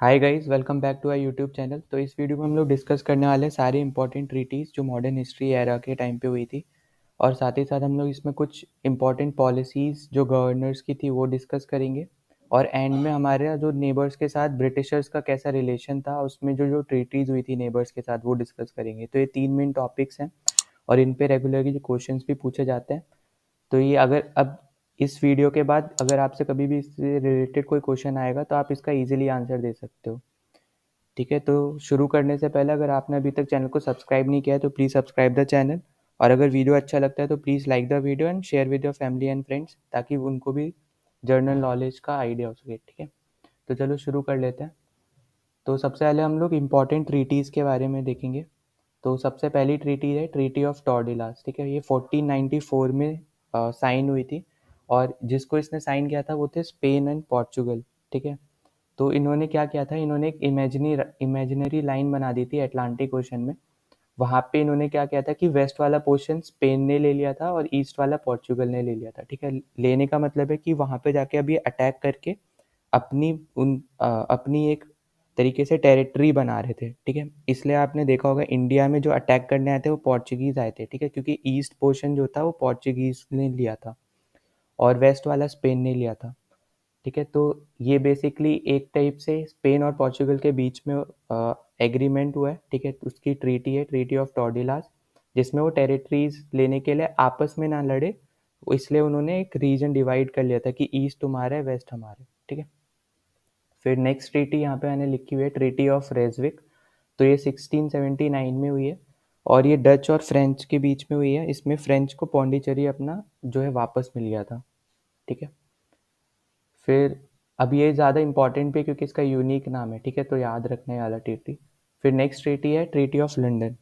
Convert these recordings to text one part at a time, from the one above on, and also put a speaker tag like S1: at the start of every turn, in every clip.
S1: Hi guys, welcome back to our YouTube channel. तो इस video में हम लोग डिस्कस करने वाले हैं सारे इंपॉर्टेंट ट्रीटीज़ जो मॉडर्न हिस्ट्री एरा के टाइम पे हुई थी। और साथ ही साथ हम लोग इसमें कुछ इंपॉर्टेंट पॉलिसीज़ जो गवर्नर्स की थी वो डिस्कस करेंगे। और एंड में हमारे जो नेबर्स के साथ ब्रिटिशर्स का कैसा रिलेशन था, उसमें जो जो ट्रीटीज़ हुई थी नेबर्स के साथ वो डिस्कस करेंगे। तो ये 3 मेन टॉपिक्स हैं और इन पे रेगुलरली जो क्वेश्चंस भी पूछे जाते हैं। तो ये अगर अब इस वीडियो के बाद अगर आपसे कभी भी इससे रिलेटेड कोई क्वेश्चन आएगा तो आप इसका इजीली आंसर दे सकते हो। ठीक है, तो शुरू करने से पहले अगर आपने अभी तक चैनल को सब्सक्राइब नहीं किया है तो प्लीज़ सब्सक्राइब द चैनल। और अगर वीडियो अच्छा लगता है तो please like the video and share with your family and friends, ताकि उनको भी जर्नल नॉलेज का आइडिया हो सके। ठीक है, तो चलो शुरू कर लेते हैं। तो सबसे पहले हम लोग इम्पॉर्टेंट ट्रीटीज़ के बारे में देखेंगे। तो सबसे पहली ट्रीटी है ट्रीटी ऑफ टॉर्डिलास। ठीक है, ये 1494 में साइन हुई थी। और जिसको इसने साइन किया था वो थे स्पेन एंड पोर्चुगल। ठीक है, तो इन्होंने क्या किया था, इन्होंने एक इमेजिनरी लाइन बना दी थी अटलांटिक ओशन में। वहाँ पे इन्होंने क्या किया था कि वेस्ट वाला पोर्शन स्पेन ने ले लिया था और ईस्ट वाला पोर्चुगल ने ले लिया था। ठीक है, लेने का मतलब है कि वहाँ पे जाके अभी अटैक करके अपनी अपनी एक तरीके से टेरिटरी बना रहे थे। ठीक है, इसलिए आपने देखा होगा इंडिया में जो अटैक करने आए थे वो पोर्चुगीज आए थे। ठीक है, क्योंकि ईस्ट पोर्शन जो था वो पोर्चुगीज ने लिया था और वेस्ट वाला स्पेन ने लिया था। ठीक है, तो ये बेसिकली एक टाइप से स्पेन और पोर्चुगल के बीच में एग्रीमेंट हुआ है। ठीक है, उसकी ट्रीटी है ट्रीटी ऑफ टॉर्डिलास, जिसमें वो टेरिटरीज लेने के लिए आपस में ना लड़े, इसलिए उन्होंने एक रीजन डिवाइड कर लिया था कि ईस्ट तुम्हारा है, वेस्ट हमारा है। ठीक है, फिर नेक्स्ट ट्रीटी यहाँ पे मैंने लिखी हुई है ट्रीटी ऑफ रेजविक। तो ये 1679 में हुई है और ये डच और फ्रेंच के बीच में हुई है। इसमें फ्रेंच को पौंडीचेरी अपना जो है वापस मिल गया था। ठीक है, फिर अब ये ज़्यादा इंपॉर्टेंट भी है क्योंकि इसका यूनिक नाम है। ठीक है, तो याद रखने वाला ट्रीटी। फिर नेक्स्ट ट्रीटी है ट्रीटी ऑफ लंदन।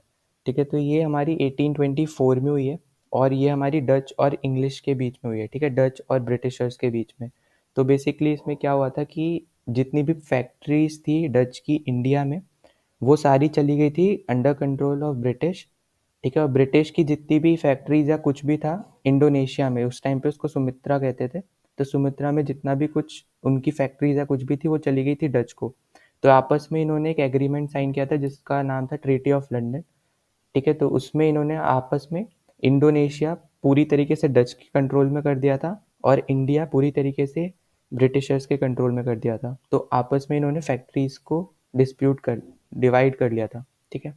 S1: ठीक है, तो ये हमारी 1824 में हुई है और ये हमारी डच और इंग्लिश के बीच में हुई है। ठीक है, डच और ब्रिटिशर्स के बीच में। तो बेसिकली इसमें क्या हुआ था कि जितनी भी फैक्ट्रीज थी डच की इंडिया में, वो सारी चली गई थी अंडर कंट्रोल ऑफ ब्रिटिश। ठीक है, और ब्रिटिश की जितनी भी फैक्ट्रीज या कुछ भी था इंडोनेशिया में, उस टाइम पे उसको सुमित्रा कहते थे, तो सुमित्रा में जितना भी कुछ उनकी फैक्ट्रीज या कुछ भी थी वो चली गई थी डच को। तो आपस में इन्होंने एक एग्रीमेंट साइन किया था जिसका नाम था ट्रीटी ऑफ लंदन। ठीक है, तो उसमें इन्होंने आपस में इंडोनेशिया पूरी तरीके से डच के कंट्रोल में कर दिया था और इंडिया पूरी तरीके से ब्रिटिशर्स के कंट्रोल में कर दिया था। तो आपस में इन्होंने फैक्ट्रीज को डिस्प्यूट कर डिवाइड कर लिया था। ठीक है,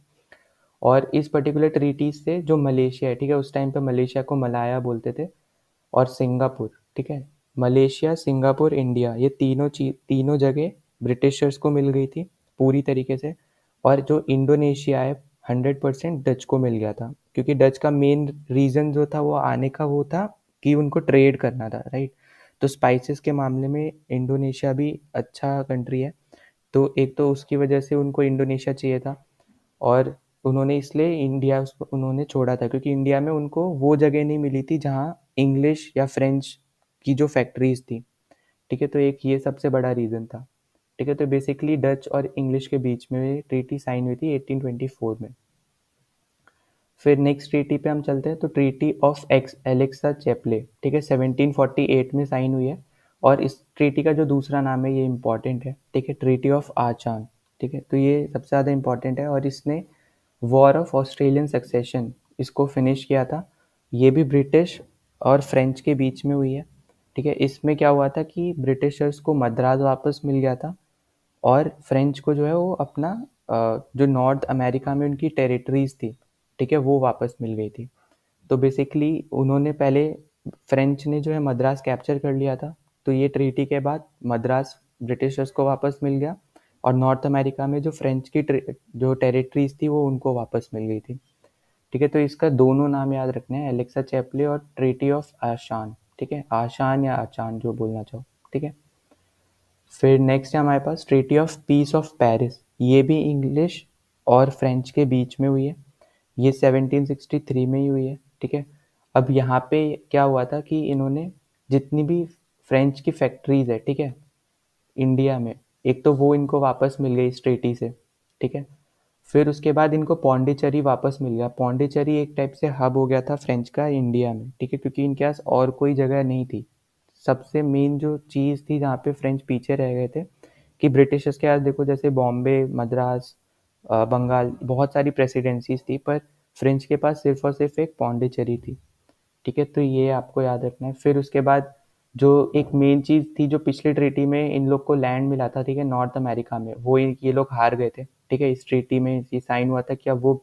S1: और इस पर्टिकुलर ट्रीटी से जो मलेशिया है, ठीक है, उस टाइम पे मलेशिया को मलाया बोलते थे, और सिंगापुर। ठीक है, मलेशिया, सिंगापुर, इंडिया, ये तीनों जगह ब्रिटिशर्स को मिल गई थी पूरी तरीके से। और जो इंडोनेशिया है 100% डच को मिल गया था, क्योंकि डच का मेन रीज़न जो था वो आने का वो था कि उनको ट्रेड करना था, राइट। तो स्पाइसेस के मामले में इंडोनेशिया भी अच्छा कंट्री है, तो एक तो उसकी वजह से उनको इंडोनेशिया चाहिए था। और उन्होंने इसलिए इंडिया उसको उन्होंने छोड़ा था क्योंकि इंडिया में उनको वो जगह नहीं मिली थी जहाँ इंग्लिश या फ्रेंच की जो फैक्ट्रीज थी। ठीक है, तो एक ये सबसे बड़ा रीज़न था। ठीक है, तो बेसिकली डच और इंग्लिश के बीच में ट्रीटी साइन हुई थी 1824 में। फिर नेक्स्ट ट्रीटी पे हम चलते हैं, तो ट्रीटी ऑफ एक्स एलेक्सा चैपले। ठीक है, 1748 में साइन हुई है और इस ट्रीटी का जो दूसरा नाम है ये इंपॉर्टेंट है। ठीक है, ट्रीटी ऑफ आचान। ठीक है, तो ये सबसे ज़्यादा इंपॉर्टेंट है और इसने वॉर ऑफ ऑस्ट्रेलियन सक्सेशन इसको फिनिश किया था। ये भी ब्रिटिश और फ्रेंच के बीच में हुई है। ठीक है, इसमें क्या हुआ था कि ब्रिटिशर्स को मद्रास वापस मिल गया था और फ्रेंच को जो है वो अपना जो नॉर्थ अमेरिका में उनकी टेरिटरीज थी, ठीक है, वो वापस मिल गई थी। तो बेसिकली उन्होंने पहले फ्रेंच ने जो है मद्रास कैप्चर कर लिया था, तो ये ट्रीटी के बाद मद्रास ब्रिटिशर्स को वापस मिल गया और नॉर्थ अमेरिका में जो फ्रेंच की जो टेरिटरीज थी वो उनको वापस मिल गई थी। ठीक है, तो इसका दोनों नाम याद रखने हैं, एलेक्सा चैपले और ट्रीटी ऑफ आशान। ठीक है, आशान या आचान जो बोलना चाहो। ठीक है, फिर नेक्स्ट है हमारे पास treaty of peace of Paris. ये भी इंग्लिश और फ्रेंच के बीच में हुई है। ये 1763 में ही हुई है। ठीक है, अब यहाँ पे क्या हुआ था कि इन्होंने जितनी भी फ्रेंच की फैक्ट्रीज है, ठीक है, इंडिया में, एक तो वो इनको वापस मिल गई इस ट्रीटी से। ठीक है, फिर उसके बाद इनको पौंडीचेरी वापस मिल गया। पौंडीचेरी एक टाइप से हब हो गया था फ्रेंच का इंडिया में। ठीक है, क्योंकि इनके पास और कोई जगह नहीं थी। सबसे मेन जो चीज़ थी जहाँ पे फ्रेंच पीछे रह गए थे, कि ब्रिटिशर्स के पास देखो जैसे बॉम्बे, मद्रास, बंगाल, बहुत सारी प्रेसिडेंसीज थी, पर फ्रेंच के पास सिर्फ और सिर्फ एक पौंडीचेरी थी। ठीक है, तो ये आपको याद रखना है। फिर उसके बाद जो एक मेन चीज़ थी, जो पिछली ट्रीटी में इन लोग को लैंड मिला था, ठीक है, नॉर्थ अमेरिका में, वो ये लोग हार गए थे। ठीक है, इस ट्रीटी में ये साइन हुआ था कि अब वो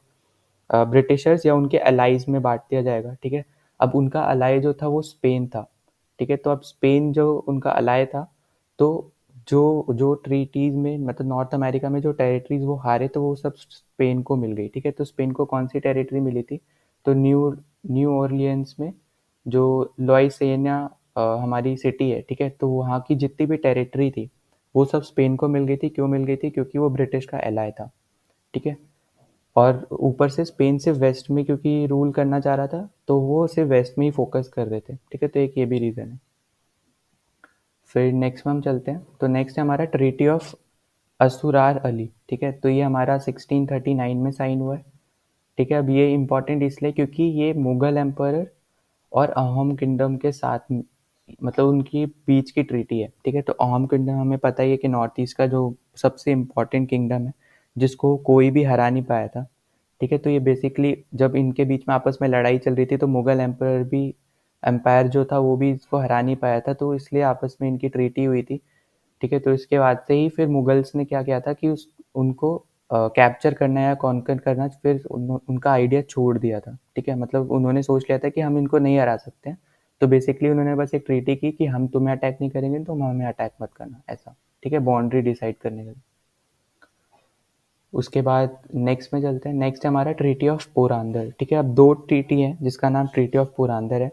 S1: ब्रिटिशर्स या उनके अलाइज में बांट दिया जाएगा। ठीक है, अब उनका अलाय जो था वो स्पेन था। ठीक है, तो अब स्पेन जो उनका अलाय था, तो जो जो ट्रीटीज में मतलब नॉर्थ अमेरिका में जो टेरिटरीज वो हारे, तो वो सब स्पेन को मिल गई। ठीक है, तो स्पेन को कौन सी टेरिटरी मिली थी? तो न्यू न्यू ऑर्लियंस में जो लुइसियाना हमारी सिटी है, ठीक है, तो वहाँ की जितनी भी टेरिटरी थी वो सब स्पेन को मिल गई थी। क्यों मिल गई थी? क्योंकि वो ब्रिटिश का एलाय था। ठीक है, और ऊपर से स्पेन सिर्फ वेस्ट में क्योंकि रूल करना चाह रहा था, तो वो सिर्फ वेस्ट में ही फोकस कर रहे थे। ठीक है, तो एक ये भी रीज़न है। फिर नेक्स्ट में हम चलते हैं, तो नेक्स्ट है हमारा ट्रीटी ऑफ असुरार अली। ठीक है, तो ये हमारा 1639 में साइन हुआ है। ठीक है, अब ये इम्पोर्टेंट इसलिए क्योंकि ये मुगल एम्पर और अहोम किंगडम के साथ मतलब उनकी बीच की ट्रीटी है। ठीक है, तो अहोम किंगडम हमें पता ही है कि नॉर्थ ईस्ट का जो सबसे इम्पोर्टेंट किंगडम है, जिसको कोई भी हरा नहीं पाया था। ठीक है, तो ये बेसिकली जब इनके बीच में आपस में लड़ाई चल रही थी, तो मुगल एम्पायर जो था वो भी इसको हरा नहीं पाया था, तो इसलिए आपस में इनकी ट्रीटी हुई थी। ठीक है, तो इसके बाद से ही फिर मुगल्स ने क्या किया था कि उनको कैप्चर करना या कॉन्कर करना, फिर उनका आइडिया छोड़ दिया था। ठीक है, मतलब उन्होंने सोच लिया था कि हम इनको नहीं हरा सकते हैं, तो बेसिकली उन्होंने बस एक ट्रीटी की कि हम तुम्हें अटैक नहीं करेंगे, तुम हमें अटैक मत करना, ऐसा। ठीक है, बाउंड्री डिसाइड करने के लिए। उसके बाद नेक्स्ट में चलते हैं। नेक्स्ट है हमारा ट्रीटी ऑफ पुरंदर। ठीक है, अब दो ट्रीटी है जिसका नाम ट्रीटी ऑफ पुरंदर है।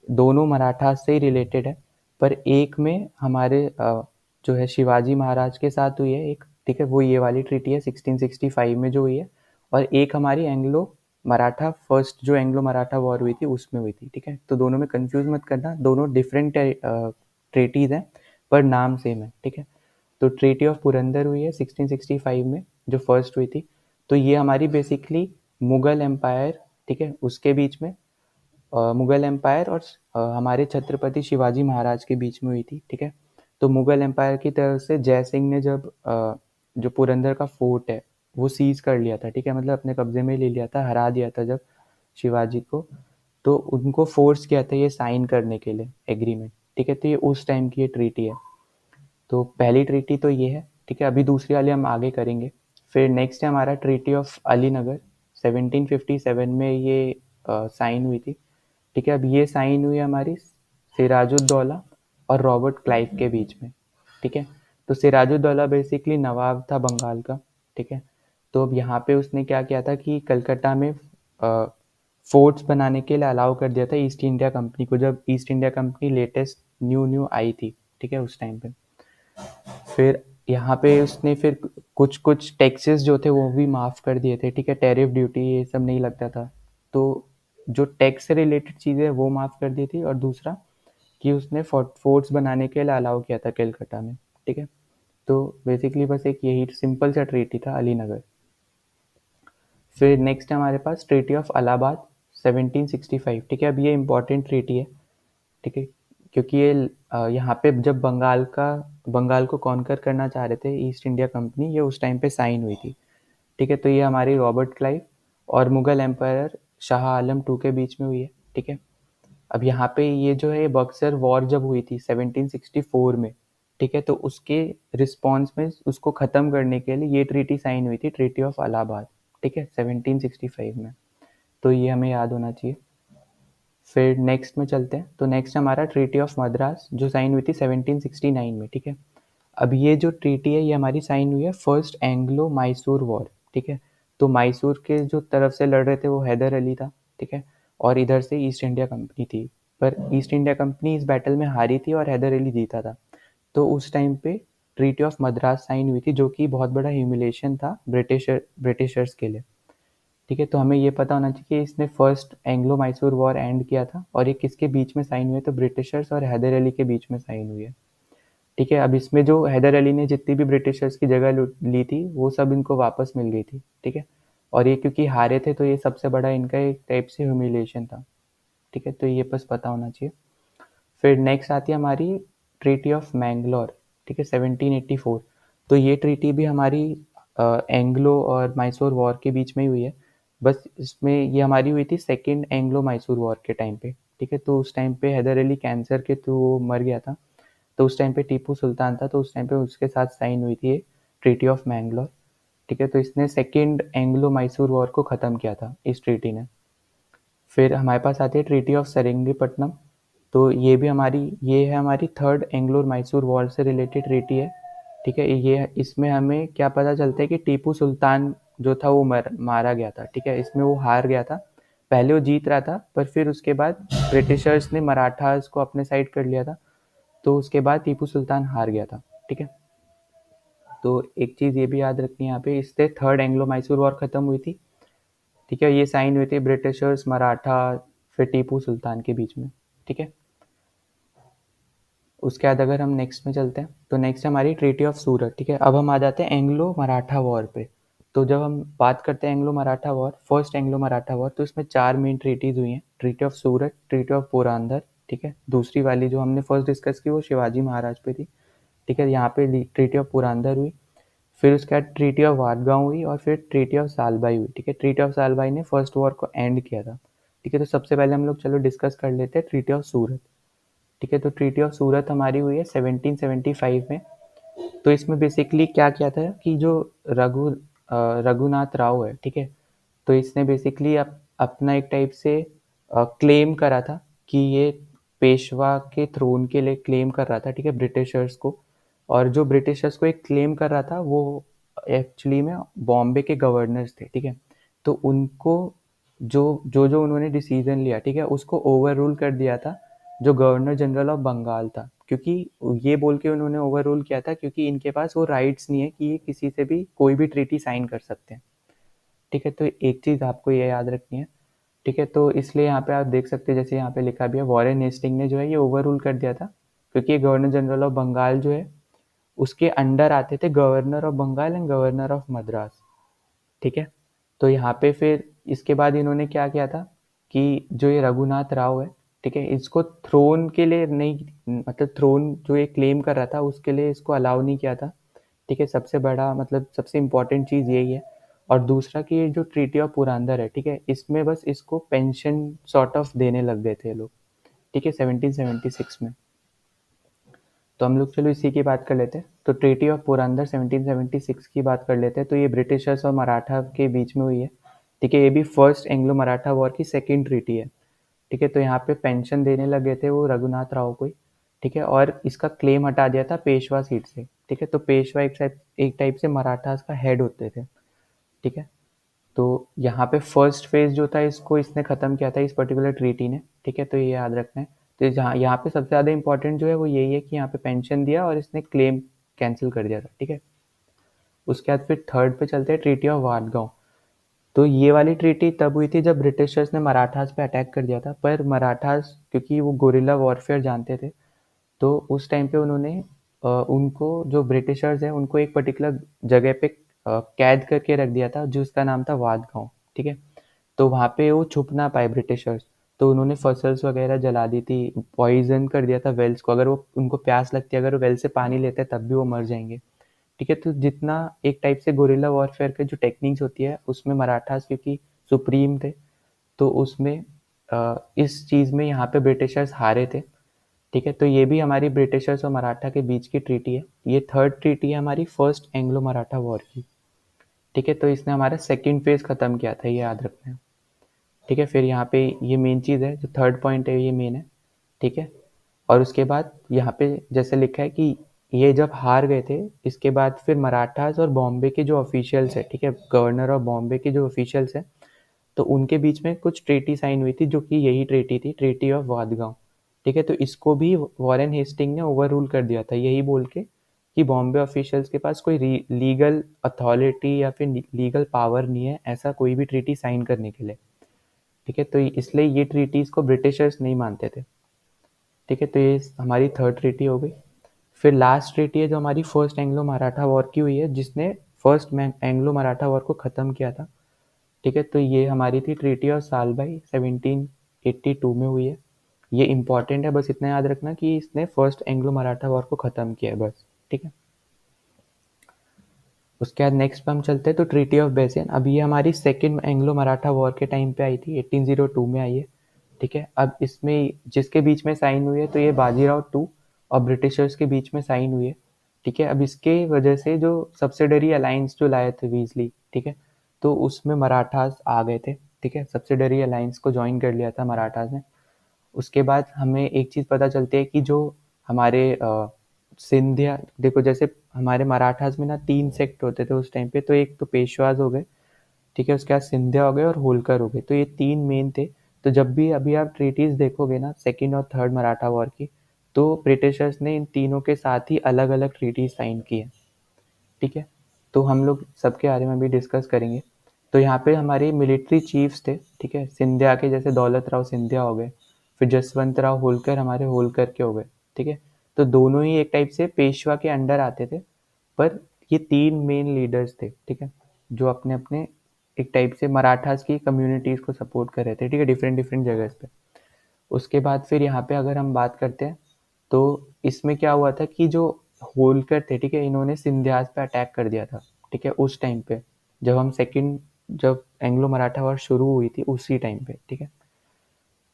S1: दोनों मराठा से ही रिलेटेड है, पर एक में हमारे जो है शिवाजी महाराज के साथ हुई है एक। ठीक है, वो ये वाली ट्रीटी है 1665 में जो हुई है, और एक हमारी एंग्लो मराठा फर्स्ट जो एंग्लो मराठा वॉर हुई थी उसमें हुई थी। ठीक है, तो दोनों में कंफ्यूज मत करना, दोनों डिफरेंट ट्रीटीज हैं पर नाम सेम है। ठीक है, तो ट्रीटी ऑफ पुरंदर हुई है 1665 में, जो फर्स्ट हुई थी। तो ये हमारी बेसिकली मुगल एम्पायर, ठीक है, उसके बीच में मुगल एम्पायर और हमारे छत्रपति शिवाजी महाराज के बीच में हुई थी। ठीक है, तो मुगल एम्पायर की तरफ से जय सिंह ने जब जो पुरंदर का फोर्ट है वो सीज कर लिया था। ठीक है, मतलब अपने कब्जे में ले लिया था, हरा दिया था जब शिवाजी को, तो उनको फोर्स किया था ये साइन करने के लिए एग्रीमेंट। ठीक है, तो ये उस टाइम की ये ट्रीटी है। तो पहली ट्रीटी तो ये है। ठीक है, अभी दूसरी वाली हम आगे करेंगे। फिर नेक्स्ट है हमारा ट्रीटी ऑफ अलीनगर, 1757 में ये साइन हुई थी। ठीक है, अब ये साइन हुई हमारी सिराजुद्दौला और रॉबर्ट क्लाइव के बीच में। ठीक है, तो सिराजुद्दौला बेसिकली नवाब था बंगाल का। ठीक है, तो अब यहाँ पे उसने क्या किया था कि कलकत्ता में फोर्ट्स बनाने के लिए अलाउ कर दिया था ईस्ट इंडिया कंपनी को, जब East India company latest new new आई थी। ठीक है, उस टाइम पे फिर यहाँ पे उसने फिर कुछ कुछ टैक्सेस जो थे वो भी माफ़ कर दिए थे। ठीक है, टैरिफ ड्यूटी ये सब नहीं लगता था, तो जो टैक्स से रिलेटेड चीज़ें वो माफ़ कर दी थी, और दूसरा कि उसने फोर्ट्स बनाने के लिए अलाउ किया था कलकत्ता में। ठीक है, तो बेसिकली बस एक यही सिंपल सा ट्रीटी था अलीनगर। फिर नेक्स्ट है हमारे पास ट्रीटी ऑफ इलाहाबाद 1765। ठीक है, अब ये इंपॉर्टेंट ट्रीटी है। ठीक है, क्योंकि ये यहाँ पे जब बंगाल को कॉन्कर करना चाह रहे थे ईस्ट इंडिया कंपनी, ये उस टाइम पे साइन हुई थी। ठीक है, तो ये हमारी रॉबर्ट क्लाइव और मुगल एम्पायर शाह आलम टू के बीच में हुई है। ठीक है, अब यहाँ पे ये जो है बक्सर वॉर जब हुई थी 1764 में, ठीक है, तो उसके रिस्पॉन्स में उसको ख़त्म करने के लिए ये ट्रीटी साइन हुई थी, ट्रीटी ऑफ इलाहाबाद। ठीक है, 1765 में, तो ये हमें याद होना चाहिए। फिर नेक्स्ट में चलते हैं, तो नेक्स्ट हमारा ट्रीटी ऑफ मद्रास जो साइन हुई थी 1769 में। ठीक है, अब ये जो ट्रीटी है ये हमारी साइन हुई है फर्स्ट एंग्लो मैसूर वॉर। ठीक है, तो मैसूर के जो तरफ से लड़ रहे थे वो हैदर अली था। ठीक है, और इधर से ईस्ट इंडिया कंपनी थी, पर ईस्ट इंडिया कंपनी इस बैटल में हारी थी और हैदर अली जीता था। तो उस टाइम पे ट्रीटी ऑफ मद्रास साइन हुई थी, जो कि बहुत बड़ा ह्यूमिलेशन था ब्रिटिशर्स के लिए। ठीक है, तो हमें ये पता होना चाहिए कि इसने first Anglo Mysore war and किया था, और ये किसके बीच में साइन हुए? तो ब्रिटिशर्स और हैदर अली के बीच में साइन हुई है। ठीक है, अब इसमें जो हैदर अली ने जितनी भी ब्रिटिशर्स की जगह ली थी वो सब इनको वापस मिल गई थी। ठीक है, और ये क्योंकि हारे थे तो ये सबसे बड़ा इनका एक टाइप से ह्यूमिलेशन था। ठीक है, तो ये बस पता होना चाहिए। फिर नेक्स्ट आती है हमारी ट्रीटी ऑफ मैंगलोर। ठीक है, 1784। तो ये ट्रीटी भी हमारी एंग्लो और मैसूर वॉर के बीच में ही हुई है। बस इसमें ये हमारी हुई थी सेकेंड एंग्लो मैसूर वॉर के टाइम पे, ठीक है। तो उस टाइम पे हैदर अली कैंसर के थ्रू वो मर गया था, तो उस टाइम पे टीपू सुल्तान था, तो उस टाइम पे उसके साथ साइन हुई थी ये ट्रीटी ऑफ मैंगलोर, ठीक है। तो इसने सेकेंड एंग्लो मैसूर वॉर को ख़त्म किया था इस ट्रीटी ने। फिर हमारे पास आती है ट्रीटी ऑफ सेरिंगपट्टनम। तो ये है हमारी थर्ड एंग्लो मैसूर वॉर से रिलेटेड ट्रीटी है, ठीक है। ये इसमें हमें क्या पता चलता है कि टीपू सुल्तान जो था वो मारा गया था, ठीक है। इसमें वो हार गया था, पहले वो जीत रहा था पर फिर उसके बाद ब्रिटिशर्स ने मराठास को अपने साइड कर लिया था, तो उसके बाद टीपू सुल्तान हार गया था, ठीक है। तो एक चीज़ ये भी याद रखनी है यहाँ पे, इससे थर्ड एंग्लो मैसूर वॉर खत्म हुई थी, ठीक है। ये साइन हुई थी ब्रिटिशर्स, मराठा, फिर टीपू सुल्तान के बीच में, ठीक है। उसके बाद अगर हम नेक्स्ट में चलते हैं तो नेक्स्ट हमारी ट्रीटी ऑफ सूरत, ठीक है। अब हम आ जाते हैं एंग्लो मराठा वॉर पे। तो जब हम बात करते हैं Anglo Maratha war, first Anglo Maratha war, तो इसमें 4 मेन ट्रीटीज हुई हैं। Treaty of Surat, treaty of Purandar, ठीक है। दूसरी वाली जो हमने फर्स्ट डिस्कस की वो शिवाजी महाराज पे थी, ठीक है। यहाँ पे ट्रीटी ऑफ पुरंदर हुई, फिर उसके बाद ट्रीटी ऑफ वाडगांव हुई और फिर ट्रीटी ऑफ सालबाई हुई, ठीक है। ट्रीटी ऑफ सालबाई ने फर्स्ट वॉर को एंड किया था, ठीक है। तो सबसे पहले हम लोग चलो डिस्कस कर लेते हैं ट्रीटी ऑफ सूरत, ठीक है। तो ट्रीटी ऑफ सूरत हमारी हुई है 1775 में। तो इसमें बेसिकली क्या किया था कि जो रघुनाथ राव है, ठीक है। तो इसने बेसिकली अपना एक टाइप से क्लेम करा था कि ये पेशवा के थ्रोन के लिए क्लेम कर रहा था, ठीक है, ब्रिटिशर्स को। और जो ब्रिटिशर्स को एक क्लेम कर रहा था वो एक्चुअली में बॉम्बे के गवर्नर्स थे, ठीक है। तो उनको जो जो जो उन्होंने डिसीजन लिया, ठीक है, उसको ओवर रूल कर दिया था जो गवर्नर जनरल ऑफ बंगाल था, क्योंकि ये बोल के उन्होंने ओवर रूल किया था क्योंकि इनके पास वो राइट्स नहीं है कि ये किसी से भी कोई भी ट्रीटी साइन कर सकते हैं, ठीक है। तो एक चीज़ आपको ये याद रखनी है, ठीक है। तो इसलिए यहाँ पे आप देख सकते हैं, जैसे यहाँ पे लिखा भी है, वॉरेन हेस्टिंग ने जो है ये ओवर रूल कर दिया था, क्योंकि गवर्नर जनरल ऑफ बंगाल जो है उसके अंडर आते थे governor of Bengal and governor of Madras, ठीक है। तो यहाँ पे फिर इसके बाद इन्होंने क्या किया था कि जो ये रघुनाथ राव है, ठीक है, इसको थ्रोन के लिए नहीं, मतलब थ्रोन जो ये क्लेम कर रहा था उसके लिए इसको अलाउ नहीं किया था, ठीक है। सबसे बड़ा मतलब सबसे इम्पोर्टेंट चीज़ यही है। और दूसरा कि ये जो ट्रीटी ऑफ पुरंदर है, ठीक है, इसमें बस इसको पेंशन सॉर्ट ऑफ देने लग गए थे ये लोग, ठीक है, 1776 में। तो हम लोग चलो इसी की बात कर लेते हैं। तो ट्रीटी ऑफ पुरंदर 1776 की बात कर लेते हैं। तो ये ब्रिटिशर्स और मराठा के बीच में हुई है, ठीक है। ये भी फर्स्ट एंग्लो मराठा वॉर की सेकेंड ट्रीटी है, ठीक है। तो यहाँ पे पेंशन देने लगे थे वो रघुनाथ राव को ही, ठीक है। और इसका क्लेम हटा दिया था पेशवा सीट से, ठीक है। तो पेशवा एक टाइप से मराठास का हेड होते थे, ठीक है। तो यहाँ पे फर्स्ट फेज जो था इसको इसने ख़त्म किया था इस पर्टिकुलर ट्रीटी ने, ठीक है। तो ये याद रखना है। तो जहाँ यहाँ पे सबसे ज़्यादा इंपॉर्टेंट जो है वो यही है कि यहाँ पे पेंशन दिया और इसने क्लेम कैंसिल कर दिया था, ठीक है। उसके बाद फिर थर्ड पे चलते हैं, ट्रीटी ऑफ वाडगांव। तो ये वाली ट्रीटी तब हुई थी जब ब्रिटिशर्स ने मराठास पे अटैक कर दिया था, पर मराठास क्योंकि वो गोरिल्ला वॉरफेयर जानते थे, तो उस टाइम पे उन्होंने उनको जो ब्रिटिशर्स हैं उनको एक पर्टिकुलर जगह पे कैद करके रख दिया था जिसका नाम था वादगांव, ठीक है। तो वहाँ पे वो छुप ना पाए ब्रिटिशर्स, तो उन्होंने फसल्स वगैरह जला दी थी, पॉइजन कर दिया था वेल्स को, अगर वो उनको प्यास लगती है, अगर वो वेल से पानी लेते हैं तब भी वो मर जाएंगे, ठीक है। तो जितना एक टाइप से गोरिल्ला वॉरफेयर के जो टेक्निक्स होती है उसमें मराठास क्योंकि सुप्रीम थे, तो उसमें इस चीज़ में यहाँ पे ब्रिटिशर्स हारे थे, ठीक है। तो ये भी हमारी ब्रिटिशर्स और मराठा के बीच की ट्रीटी है। ये थर्ड ट्रीटी है हमारी फर्स्ट एंग्लो मराठा वॉर की, ठीक है। तो इसने हमारा सेकंड फेज खत्म किया था, ये याद रखना है, ठीक है। फिर यहाँ पे ये मेन चीज़ है, जो थर्ड पॉइंट है ये मेन है, ठीक है। और उसके बाद यहाँ पे जैसे लिखा है कि ये जब हार गए थे, इसके बाद फिर मराठास और बॉम्बे के जो ऑफिशियल्स है, ठीक है, गवर्नर ऑफ बॉम्बे के जो ऑफिशियल्स है, तो उनके बीच में कुछ ट्रीटी साइन हुई थी जो कि यही ट्रीटी थी, ट्रीटी ऑफ वादगांव, ठीक है। तो इसको भी वॉरेन हेस्टिंग ने ओवर रूल कर दिया था, यही बोल के कि बॉम्बे ऑफिशियल्स के पास कोई लीगल अथॉरिटी या फिर लीगल पावर नहीं है ऐसा कोई भी ट्रीटी साइन करने के लिए, ठीक है। तो इसलिए ये ट्रीटीज को ब्रिटिशर्स नहीं मानते थे, ठीक है। तो ये हमारी थर्ड ट्रीटी हो गई। फिर लास्ट ट्रीटी है जो हमारी फर्स्ट एंग्लो मराठा वॉर की हुई है, जिसने फर्स्ट एंग्लो मराठा वॉर को ख़त्म किया था, ठीक है। तो ये हमारी थी ट्रीटी ऑफ सालबाई 1782 में हुई है। ये इंपॉर्टेंट है, बस इतना याद रखना कि इसने फर्स्ट एंग्लो मराठा वॉर को ख़त्म किया है बस, ठीक है। उसके बाद नेक्स्ट पे हम चलते हैं तो ट्रीटी ऑफ बेसेन। अब ये हमारी सेकेंड एंग्लो मराठा वॉर के टाइम पे आई थी, 1802 में आई है। ठीक है, अब इसमें जिसके बीच में साइन हुई है तो ये बाजीराव टू और ब्रिटिशर्स के बीच में साइन हुई है। ठीक है, अब इसके वजह से जो सब्सिडरी अलायंस जो लाए थे वीजली, ठीक है, तो उसमें मराठास आ गए थे। ठीक है, सब्सिडरी अलायंस को ज्वाइन कर लिया था मराठास ने। उसके बाद हमें एक चीज़ पता चलती है कि जो हमारे सिंधिया, देखो जैसे हमारे मराठास में ना 3 सेक्ट होते थे उस टाइम पे, तो एक तो पेशवाज हो गए, ठीक है, उसके बाद सिंधिया हो गए और होलकर हो गए, तो ये 3 मेन थे। तो जब भी अभी आप ट्रीटीज देखोगे ना सेकंड और थर्ड मराठा वॉर की, तो ब्रिटिशर्स ने इन तीनों के साथ ही अलग अलग ट्रीटीज साइन की है। ठीक है, तो हम लोग सबके बारे में भी डिस्कस करेंगे। तो यहाँ पे हमारे मिलिट्री चीफ्स थे, ठीक है, सिंधिया के जैसे दौलत राव सिंधिया हो गए, फिर जसवंत राव होलकर हमारे होलकर के हो गए। ठीक है, तो दोनों ही एक टाइप से पेशवा के अंडर आते थे, पर ये 3 मेन लीडर्स थे, ठीक है, जो अपने अपने एक टाइप से मराठास की कम्युनिटीज को सपोर्ट कर रहे थे, ठीक है, डिफरेंट डिफरेंट जगह पे। उसके बाद फिर यहाँ पे अगर हम बात करते हैं तो इसमें क्या हुआ था कि जो होलकर थे, ठीक है, इन्होंने सिंधियाज पे अटैक कर दिया था। ठीक है, उस टाइम पे जब एंग्लो मराठा वॉर शुरू हुई थी उसी टाइम पे। ठीक है,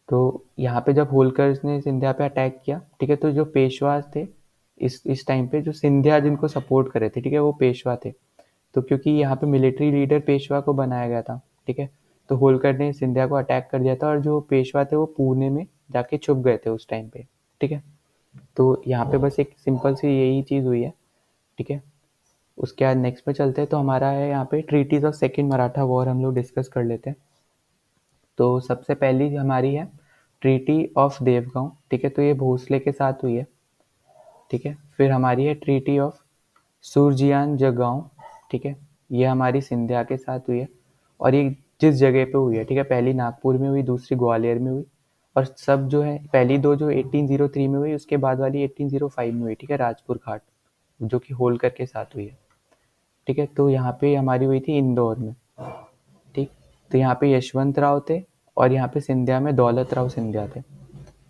S1: तो यहाँ पे जब होलकर्स ने सिंधिया पे अटैक किया, ठीक है, तो जो पेशवाज थे इस टाइम पे, जो सिंधिया जिनको सपोर्ट करे थे, ठीक है, वो पेशवा थे। तो क्योंकि यहाँ पे मिलिट्री लीडर पेशवा को बनाया गया था, ठीक है, तो होलकर ने सिंधिया को अटैक कर दिया था और जो पेशवा थे वो पुणे में जाके छुप गए थे उस टाइम पे। ठीक है, तो यहाँ पे बस एक सिंपल सी यही चीज़ हुई है। ठीक है, उसके बाद नेक्स्ट पे चलते हैं तो हमारा है यहाँ पे treaties of second Maratha war, हम लोग डिस्कस कर लेते हैं। तो सबसे पहली हमारी है ट्रीटी ऑफ देवगांव। ठीक है, तो ये भोसले के साथ हुई है। ठीक है, फिर हमारी है ट्रीटी ऑफ सुरजियान जगांव। ठीक है, ये हमारी सिंधिया के साथ हुई है, और ये जिस जगह पे हुई है, ठीक है, पहली नागपुर में हुई, दूसरी ग्वालियर में हुई, और सब जो है पहली दो जो 1803 में हुई, उसके बाद वाली 1805 में हुई, ठीक है, राजपुर घाट, जो कि होलकर के साथ हुई है। ठीक है, तो यहाँ पे हमारी हुई थी इंदौर में। ठीक, तो यहाँ पे यशवंत राव थे और यहाँ पे सिंधिया में दौलत राव सिंधिया थे।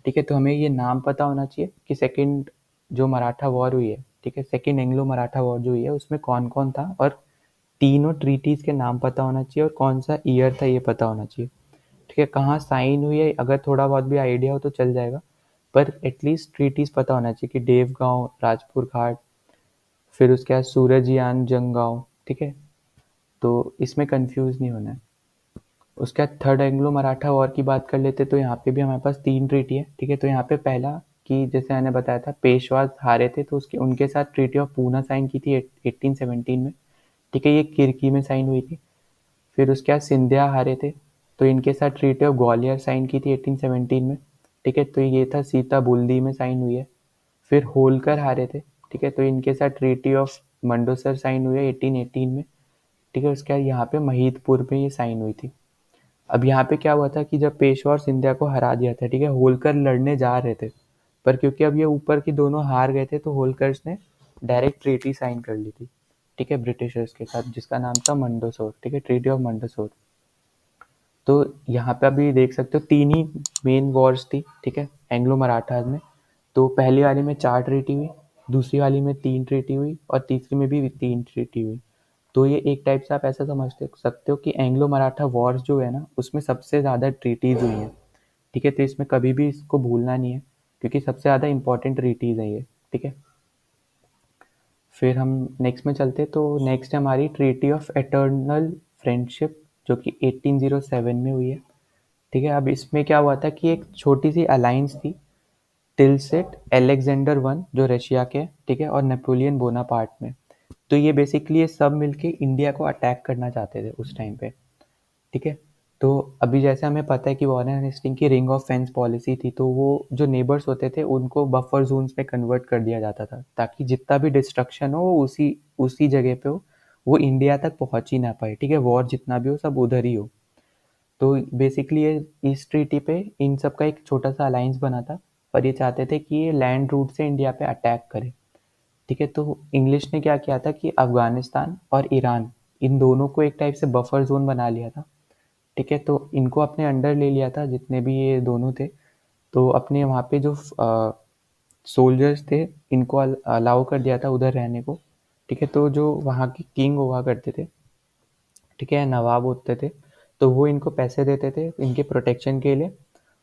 S1: ठीक है, तो हमें ये नाम पता होना चाहिए कि सेकंड जो मराठा वॉर हुई है, ठीक है, सेकंड एंग्लो मराठा वॉर जो हुई है उसमें कौन कौन था, और तीनों ट्रीटीज के नाम पता होना चाहिए और कौन सा ईयर था ये पता होना चाहिए। ठीक है, कहाँ साइन हुई है अगर थोड़ा बहुत भी आइडिया हो तो चल जाएगा, पर एटलीस्ट ट्रीटीज पता होना चाहिए कि देवगांव, राजपुर घाट, फिर उसके बाद सूरजयान जंगांव। ठीक है, तो इसमें कंफ्यूज नहीं होना है। उसके बाद थर्ड एंग्लो मराठा वॉर की बात कर लेते तो यहाँ पे भी हमारे पास 3 ट्रीटी है। ठीक है, तो यहाँ पे पहला कि जैसे मैंने बताया था पेशवाज हारे थे, तो उसके उनके साथ ट्रीटी ऑफ पूना साइन की थी 1817 में। ठीक है, ये किरकी में साइन हुई थी। फिर उसके बाद सिंधिया हारे थे, तो इनके साथ ट्रीटी ऑफ ग्वालियर साइन की थी 1817 में। ठीक है, तो ये था सीता बुल्दी में साइन हुई है। फिर होलकर हारे थे, ठीक है, तो इनके साथ ट्रीटी ऑफ मंडोसर साइन हुई है 1818 में। ठीक है, उसके बाद यहाँ पे महिदपुर में ये साइन हुई थी। अब यहाँ पे क्या हुआ था कि जब पेशवा और सिंधिया को हरा दिया था, ठीक है, होलकर लड़ने जा रहे थे, पर क्योंकि अब ये ऊपर की दोनों हार गए थे तो होलकर्स ने डायरेक्ट ट्रीटी साइन कर ली थी, ठीक है, ब्रिटिशर्स के साथ, जिसका नाम था मंडोसोर। ठीक है, ट्रीटी ऑफ मंडोसोर। तो यहाँ पे अभी देख सकते हो 3 ही मेन वॉर्स थी, ठीक है, एंग्लो मराठाज में। तो पहली वाली में 4 ट्रीटी हुई, दूसरी वाली में 3 ट्रीटी हुई, और तीसरी में भी 3 ट्रीटी हुई। तो ये एक टाइप से आप ऐसा समझ सकते हो कि एंग्लो मराठा वॉर्स जो है ना उसमें सबसे ज़्यादा ट्रीटीज हुई हैं। ठीक है, तो इसमें कभी भी इसको भूलना नहीं है, क्योंकि सबसे ज़्यादा इंपॉर्टेंट ट्रीटीज हैं ये। ठीक है, फिर हम नेक्स्ट में चलते तो नेक्स्ट है हमारी ट्रीटी ऑफ एटर्नल फ्रेंडशिप, जो कि 1807 में हुई है। ठीक है, अब इसमें क्या हुआ था कि एक छोटी सी अलायंस थी, टिलसेट एलेक्जेंडर वन जो रशिया के, ठीक है, और नेपोलियन बोनापार्ट में। तो ये बेसिकली ये सब मिलके इंडिया को अटैक करना चाहते थे उस टाइम पे। ठीक है, तो अभी जैसे हमें पता है कि वॉरेन हेस्टिंग की रिंग ऑफ फेंस पॉलिसी थी, तो वो जो नेबर्स होते थे उनको बफर जोन्स में कन्वर्ट कर दिया जाता था, ताकि जितना भी डिस्ट्रक्शन हो वो उसी उसी जगह पे हो, वो इंडिया तक पहुंच ही ना पाए। ठीक है, वॉर जितना भी हो सब उधर ही हो। तो बेसिकली ये इस ट्रीटी पे इन सब का एक छोटा सा अलायंस बना था, और ये चाहते थे कि ये लैंड रूट से इंडिया पे अटैक करे। ठीक है, तो इंग्लिश ने क्या किया था कि अफगानिस्तान और ईरान, इन दोनों को एक टाइप से बफर जोन बना लिया था। ठीक है, तो इनको अपने अंडर ले लिया था जितने भी ये दोनों थे। तो अपने वहाँ पे जो सोल्जर्स थे इनको अलाउ कर दिया था उधर रहने को। ठीक है। तो जो वहाँ के किंग हुआ करते थे, ठीक है, नवाब होते थे, तो वो इनको पैसे देते थे इनके प्रोटेक्शन के लिए।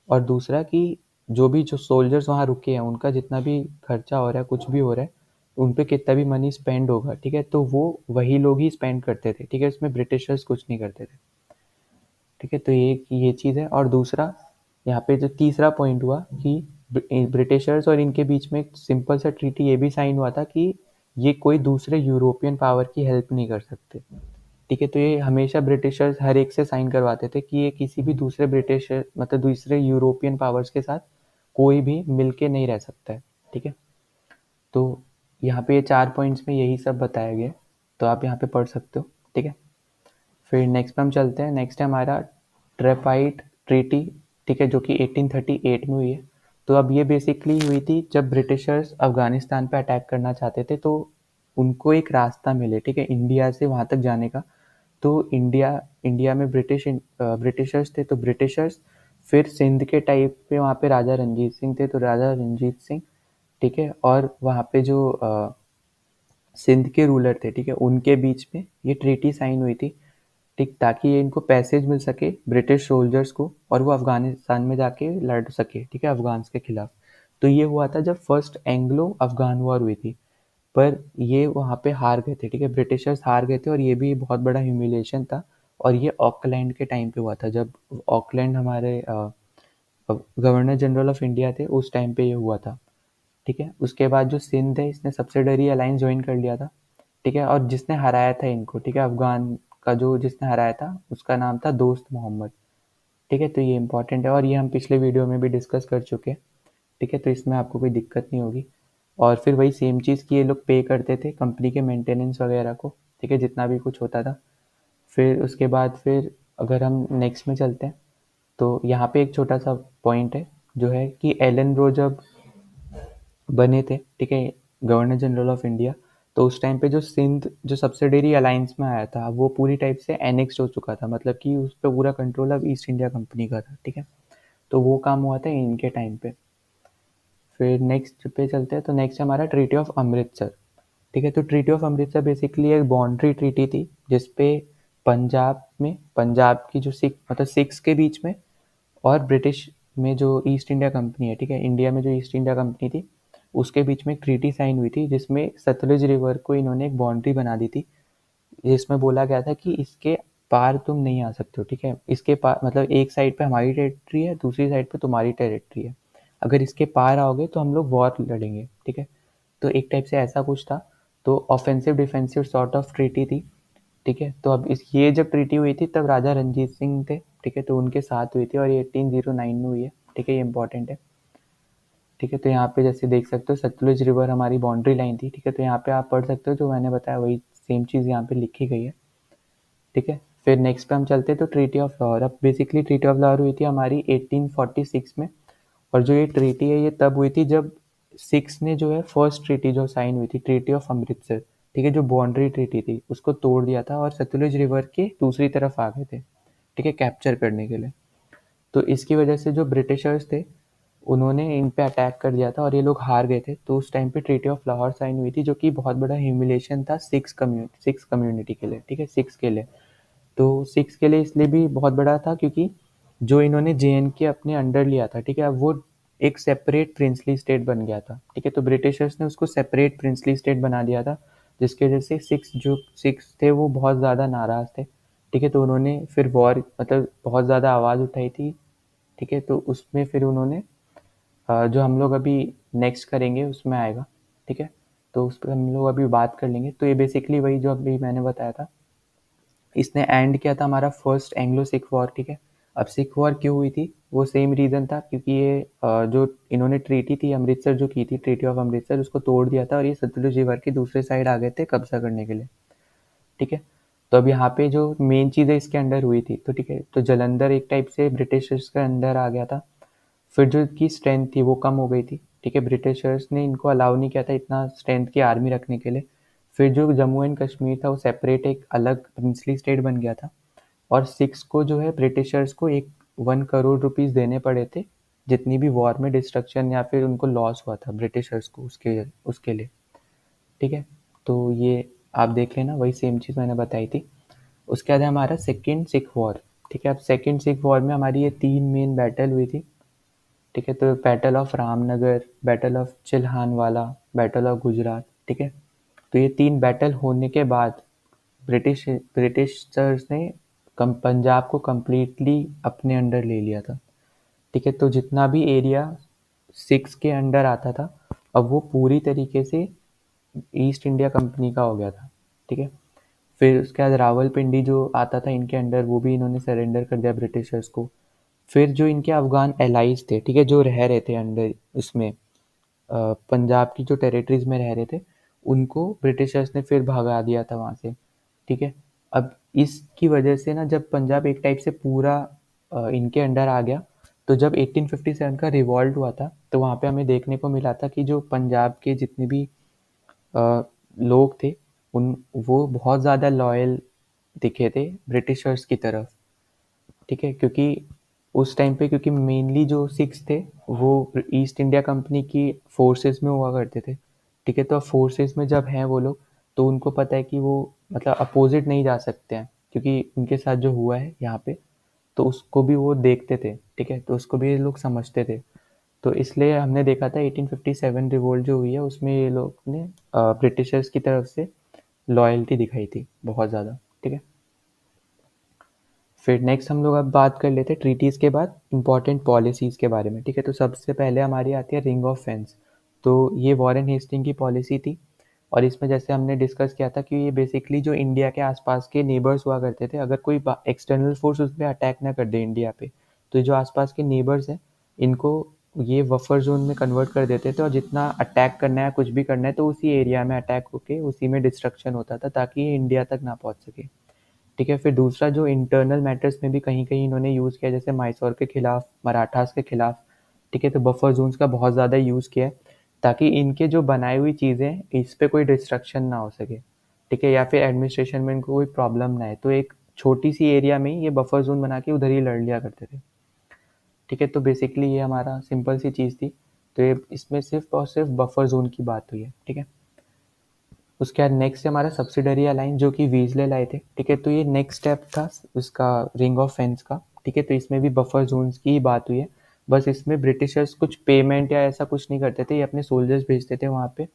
S1: और दूसरा कि जो सोल्जर्स वहाँ रुके हैं उनका जितना भी खर्चा हो रहा है, कुछ भी हो रहा है, उन पे कितना भी मनी स्पेंड होगा, ठीक है, तो वो वही लोग ही स्पेंड करते थे, ठीक है, इसमें ब्रिटिशर्स कुछ नहीं करते थे। ठीक है, तो ये चीज़ है। और दूसरा यहाँ पे जो तीसरा पॉइंट हुआ कि ब्रिटिशर्स और इनके बीच में एक सिंपल सा ट्रीटी ये भी साइन हुआ था कि ये कोई दूसरे यूरोपियन पावर की हेल्प नहीं कर सकते। ठीक है, तो ये हमेशा ब्रिटिशर्स हर एक से साइन करवाते थे कि ये किसी भी दूसरे ब्रिटिशर मतलब दूसरे यूरोपियन पावर्स के साथ कोई भी मिलके नहीं रह सकता है। ठीक है, तो यहाँ पे ये 4 पॉइंट्स में यही सब बताया गया है, तो आप यहाँ पे पढ़ सकते हो। ठीक है, फिर नेक्स्ट पे हम चलते हैं। नेक्स्ट है हमारा ट्रेपाइट ट्रीटी, ठीक है, जो कि 1838 में हुई है। तो अब ये बेसिकली हुई थी जब ब्रिटिशर्स अफगानिस्तान पे अटैक करना चाहते थे, तो उनको एक रास्ता मिले, ठीक है, इंडिया से वहाँ तक जाने का। तो इंडिया में ब्रिटिशर्स थे, तो ब्रिटिशर्स फिर सिंध के टाइप पे वहाँ पे राजा रंजीत सिंह थे, तो राजा रंजीत सिंह, ठीक है, और वहाँ पे जो सिंध के रूलर थे, ठीक है, उनके बीच में ये ट्रीटी साइन हुई थी, ठीक, ताकि ये इनको पैसेज मिल सके ब्रिटिश सोल्जर्स को और वो अफगानिस्तान में जाके लड़ सके, ठीक है, अफगान्स के खिलाफ। तो ये हुआ था जब फर्स्ट एंग्लो अफगान वॉर हुई थी, पर ये वहाँ पे हार गए थे, ठीक है, ब्रिटिशर्स हार गए थे, और ये भी बहुत बड़ा ह्यूमिलिएशन था। और ये ऑकलैंड के टाइम पे हुआ था, जब ऑकलैंड हमारे गवर्नर जनरल ऑफ इंडिया थे, उस टाइम पे ये हुआ था। ठीक है, उसके बाद जो सिंध है इसने सब्सिडरी अलायंस ज्वाइन कर लिया था, ठीक है, और जिसने हराया था इनको, ठीक है, अफगान का जो जिसने हराया था उसका नाम था दोस्त मोहम्मद। ठीक है, तो ये इंपॉर्टेंट है और ये हम पिछले वीडियो में भी डिस्कस कर चुके हैं। ठीक है, तो इसमें आपको कोई दिक्कत नहीं होगी। और फिर वही सेम चीज़ कि ये लोग पे करते थे कंपनी के मेंटेनेंस वगैरह को, ठीक है, जितना भी कुछ होता था। फिर उसके बाद फिर अगर हम नेक्स्ट में चलते हैं, तो यहाँ पे एक छोटा सा पॉइंट है, जो है कि एलन ब्रो जब बने थे, ठीक है, गवर्नर जनरल ऑफ इंडिया, तो उस टाइम पे जो सिंध जो सब्सिडरी अलायंस में आया था वो पूरी टाइप से एनेक्स्ड हो चुका था, मतलब कि उस पर पूरा कंट्रोल अब ईस्ट इंडिया कंपनी का था। ठीक है, तो वो काम हुआ था इनके टाइम पे। फिर नेक्स्ट पे चलते हैं, तो नेक्स्ट हमारा ट्रीटी ऑफ अमृतसर। ठीक है, तो ट्रीटी ऑफ अमृतसर बेसिकली एक बाउंड्री ट्रीटी थी, जिसपे पंजाब की जो सिख्स के बीच में और ब्रिटिश में जो ईस्ट इंडिया कंपनी है, ठीक है, इंडिया में जो ईस्ट इंडिया कंपनी थी उसके बीच में एक ट्रीटी साइन हुई थी, जिसमें सतलुज रिवर को इन्होंने एक बाउंड्री बना दी थी, जिसमें बोला गया था कि इसके पार तुम नहीं आ सकते हो। ठीक है, इसके पार मतलब एक साइड पे हमारी टेरिटरी है, दूसरी साइड पे तुम्हारी टेरिटरी है, अगर इसके पार आओगे तो हम लोग वॉर लड़ेंगे। ठीक है, तो एक टाइप से ऐसा कुछ था, तो offensive defensive sort of treaty थी। ठीक है, तो अब ये जब ट्रीटी हुई थी तब राजा रंजीत सिंह थे, ठीक है, तो उनके साथ हुई थी और ये 1809 में हुई है। ठीक है, ये इंपॉर्टेंट है। ठीक है, तो यहाँ पे जैसे देख सकते हो सतलुज रिवर हमारी बाउंड्री लाइन थी। ठीक है, तो यहाँ पे आप पढ़ सकते हो जो मैंने बताया वही सेम चीज़ यहाँ पे लिखी गई है। ठीक है, फिर नेक्स्ट पे हम चलते हैं, तो ट्रीटी ऑफ लाहौर। अब बेसिकली ट्रीटी ऑफ लाहौर हुई थी हमारी 1846 में, और जो ये ट्रीटी है ये तब हुई थी जब सिक्स ने जो है फर्स्ट ट्रीटी जो साइन हुई थी, ट्रीटी ऑफ अमृतसर, ठीक है, जो बाउंड्री ट्रीटी थी उसको तोड़ दिया था और सतलुज रिवर के दूसरी तरफ आ गए थे, ठीक है, कैप्चर करने के लिए। तो इसकी वजह से जो ब्रिटिशर्स थे उन्होंने इन पे अटैक कर दिया था और ये लोग हार गए थे, तो उस टाइम पे ट्रीटी ऑफ लाहौर साइन हुई थी, जो कि बहुत बड़ा ह्यूमिलेशन था सिक्स कम्युनिटी के लिए, ठीक है, सिक्स के लिए। तो सिक्स के लिए इसलिए भी बहुत बड़ा था क्योंकि जो इन्होंने JNK अपने अंडर लिया था, ठीक है, अब वो एक सेपरेट प्रिंसली स्टेट बन गया था। ठीक है, तो ब्रिटिशर्स ने उसको सेपरेट प्रिंसली स्टेट बना दिया था, जिसकी वजह से सिक्स थे वो बहुत ज़्यादा नाराज़ थे। ठीक है, तो उन्होंने फिर वॉर मतलब बहुत ज़्यादा आवाज़ उठाई थी। ठीक है, तो उसमें फिर उन्होंने जो हम लोग अभी नेक्स्ट करेंगे उसमें आएगा। ठीक है, तो उस पर हम लोग अभी बात कर लेंगे। तो ये बेसिकली वही जो अभी मैंने बताया था, इसने एंड किया था हमारा फर्स्ट एंग्लो सिख वॉर। ठीक है, अब सिख वॉर क्यों हुई थी, वो सेम रीज़न था क्योंकि ये जो इन्होंने ट्रीटी थी अमृतसर जो की थी, ट्रीटी ऑफ अमृतसर, उसको तोड़ दिया था और ये सतलुज रिवर की दूसरे साइड आ गए थे कब्जा करने के लिए। ठीक है, तो अब यहाँ पे जो मेन चीज़ें इसके अंडर हुई थी, तो ठीक है, तो जलंधर एक टाइप से ब्रिटिशर्स के अंडर आ गया था। फिर जो इसकी स्ट्रेंथ थी वो कम हो गई थी। ठीक है, ब्रिटिशर्स ने इनको अलाउ नहीं किया था इतना स्ट्रेंथ की आर्मी रखने के लिए। फिर जो जम्मू एंड कश्मीर था वो सेपरेट एक अलग प्रिंसली स्टेट बन गया था, और सिक्स को जो है ब्रिटिशर्स को 1 करोड़ रुपीज़ देने पड़े थे, जितनी भी वॉर में डिस्ट्रक्शन या फिर उनको लॉस हुआ था ब्रिटिशर्स को उसके उसके लिए। ठीक है, तो ये आप देख लेना, वही सेम चीज़ मैंने बताई थी। उसके बाद है हमारा सेकेंड सिख वॉर। ठीक है, अब सेकेंड सिख वॉर में हमारी ये 3 मेन बैटल हुई थी। ठीक है, तो battle of Ramnagar, battle of Chillianwala, battle of Gujarat. ठीक है, तो ये 3 बैटल होने के बाद ब्रिटिशर्स ने पंजाब को कम्प्लीटली अपने अंडर ले लिया था। ठीक है, तो जितना भी एरिया सिक्स के अंडर आता था, अब वो पूरी तरीके से ईस्ट इंडिया कंपनी का हो गया था। ठीक है, फिर उसके बाद रावलपिंडी जो आता था इनके अंडर, वो भी इन्होंने सरेंडर कर दिया ब्रिटिशर्स को। फिर जो इनके अफगान एलाइज थे, ठीक है, जो रह रहे थे अंडर इसमें पंजाब की जो टेरिटरीज में रह रहे थे, उनको ब्रिटिशर्स ने फिर भगा दिया था वहाँ से। ठीक है, अब इसकी वजह से ना जब पंजाब एक टाइप से पूरा इनके अंडर आ गया, तो जब 1857 का रिवॉल्ट हुआ था, तो वहाँ पे हमें देखने को मिला था कि जो पंजाब के जितने भी अ, लोग थे, उन वो बहुत ज़्यादा लॉयल दिखे थे ब्रिटिशर्स की तरफ। ठीक है, क्योंकि उस टाइम पे क्योंकि मेनली जो सिख्स थे वो ईस्ट इंडिया कंपनी की फोर्सेस में हुआ करते थे। ठीक है, तो अब फोर्सेस में जब हैं वो लोग, तो उनको पता है कि वो मतलब अपोजिट नहीं जा सकते हैं, क्योंकि उनके साथ जो हुआ है यहाँ पे, तो उसको भी वो देखते थे। ठीक है, तो उसको भी ये लोग समझते थे। तो इसलिए हमने देखा था 1857 रिवोल्ट जो हुई है उसमें ये लोग ने ब्रिटिशर्स की तरफ से लॉयल्टी दिखाई थी बहुत ज़्यादा। ठीक है, फिर नेक्स्ट हम लोग अब बात कर लेते हैं ट्रीटीज़ के बाद इंपॉर्टेंट पॉलिसीज़ के बारे में। ठीक है, तो सबसे पहले हमारी आती है रिंग ऑफ फेंस। तो ये वॉरेन हेस्टिंग की पॉलिसी थी, और इसमें जैसे हमने डिस्कस किया था कि ये बेसिकली जो इंडिया के आसपास के नेबर्स हुआ करते थे, अगर कोई एक्सटर्नल फोर्स उस पर अटैक ना कर दे इंडिया पे, तो जो आसपास के नेबर्स हैं इनको ये बफर जोन में कन्वर्ट कर देते थे, और जितना अटैक करना है कुछ भी करना है तो उसी एरिया में अटैक होके उसी में डिस्ट्रक्शन होता था, ताकि ये इंडिया तक ना पहुंच सके। ठीक है, फिर दूसरा जो इंटरनल मैटर्स में भी कहीं कहीं इन्होंने यूज़ किया, जैसे मैसूर के खिलाफ, मराठास के खिलाफ। ठीक है, तो बफर जोन्स का बहुत ज़्यादा यूज़ किया है, ताकि इनके जो बनाई हुई चीज़ें इस पे कोई डिस्ट्रक्शन ना हो सके। ठीक है, या फिर एडमिनिस्ट्रेशन में इनको कोई प्रॉब्लम ना है, तो एक छोटी सी एरिया में ही ये बफर जोन बना के उधर ही लड़ लिया करते थे। ठीक है, तो बेसिकली ये हमारा सिंपल सी चीज़ थी। तो ये इसमें सिर्फ और सिर्फ बफर जोन की बात हुई है। ठीक है, उसके बाद नेक्स्ट है हमारा सब्सिडरी अलाइन, जो कि वीजले लाए थे। ठीक है, तो ये नेक्स्ट स्टेप था उसका रिंग ऑफ फेंस का। ठीक है, तो इसमें भी बफर जोन्स की ही बात हुई है। बस इसमें ब्रिटिशर्स कुछ पेमेंट या ऐसा कुछ नहीं करते थे, ये अपने सोल्जर्स भेजते थे वहाँ पे,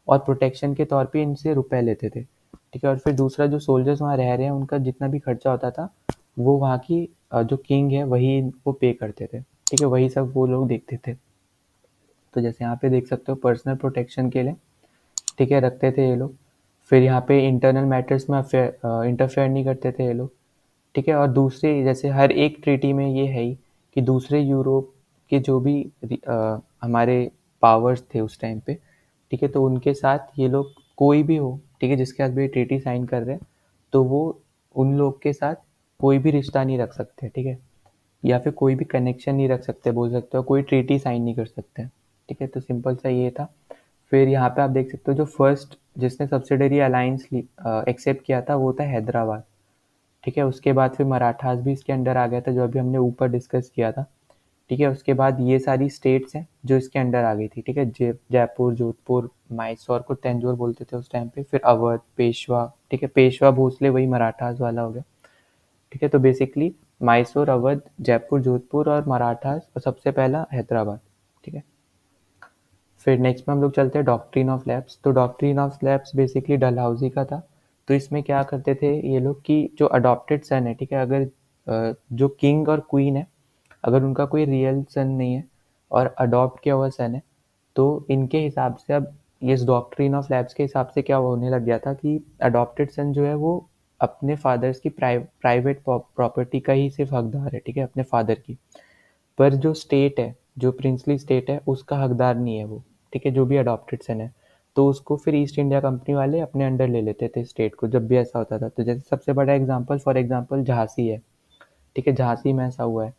S1: और प्रोटेक्शन के तौर पे इनसे रुपए लेते थे। ठीक है, और फिर दूसरा जो सोल्जर्स वहाँ रह रहे हैं उनका जितना भी खर्चा होता था, वो वहाँ की जो किंग है वही इनको पे करते थे। ठीक है, वही सब वो लोग देखते थे। तो जैसे यहाँ पे देख सकते हो, पर्सनल प्रोटेक्शन के लिए, ठीक है, रखते थे ये लोग। फिर यहाँ पे इंटरनल मैटर्स में इंटरफेयर नहीं करते थे ये लोग। ठीक है, और दूसरे जैसे हर एक ट्रीटी में ये है ही कि दूसरे यूरोप के जो भी हमारे पावर्स थे उस टाइम पे, ठीक है, तो उनके साथ ये लोग कोई भी हो, ठीक है, जिसके साथ भी ट्रीटी साइन कर रहे हैं, तो वो उन लोग के साथ कोई भी रिश्ता नहीं रख सकते। ठीक है, या फिर कोई भी कनेक्शन नहीं रख सकते, बोल सकते हो, कोई ट्रीटी साइन नहीं कर सकते। ठीक है, तो सिंपल सा ये था। फिर यहाँ पे आप देख सकते हो जो फर्स्ट जिसने सब्सिडरी अलायंस एक्सेप्ट किया था वो था हैदराबाद। ठीक है, उसके बाद फिर मराठास भी इसके अंडर आ गया था, जो अभी हमने ऊपर डिस्कस किया था। ठीक है, उसके बाद ये सारी स्टेट्स हैं जो इसके अंडर आ गई थी। ठीक है, जयपुर, जोधपुर, मैसूर को तंजौर बोलते थे उस टाइम पे, फिर अवध, पेशवा। ठीक है, पेशवा भोसले वही मराठास वाला हो गया। ठीक है, तो बेसिकली मैसूर, अवध, जयपुर, जोधपुर और मराठास, और सबसे पहला हैदराबाद। ठीक है, फिर नेक्स्ट में हम लोग चलते हैं डॉक्ट्रिन ऑफ लैप्स। तो doctrine of lapse basically Dalhousie का था। तो इसमें क्या करते थे ये लोग कि जो अडॉप्टेड सन है, ठीक है, अगर जो किंग और क्वीन है, अगर उनका कोई रियल सन नहीं है और अडॉप्ट किया हुआ सन है, तो इनके हिसाब से अब ये इस डॉक्ट्रिन ऑफ लैप्स के हिसाब से क्या होने लग गया था कि अडॉप्टेड सन जो है वो अपने फादर्स की प्राइवेट प्रॉपर्टी का ही सिर्फ हकदार है। ठीक है, अपने फादर की। पर जो स्टेट है, जो प्रिंसली स्टेट है, उसका हकदार नहीं है वो। ठीक है, जो भी अडॉप्टेड सन है, तो उसको फिर ईस्ट इंडिया कंपनी वाले अपने अंडर ले लेते थे स्टेट को, जब भी ऐसा होता था। तो जैसे सबसे बड़ा एग्जांपल, फॉर एग्जांपल झांसी है। ठीक है, झांसी में ऐसा हुआ है।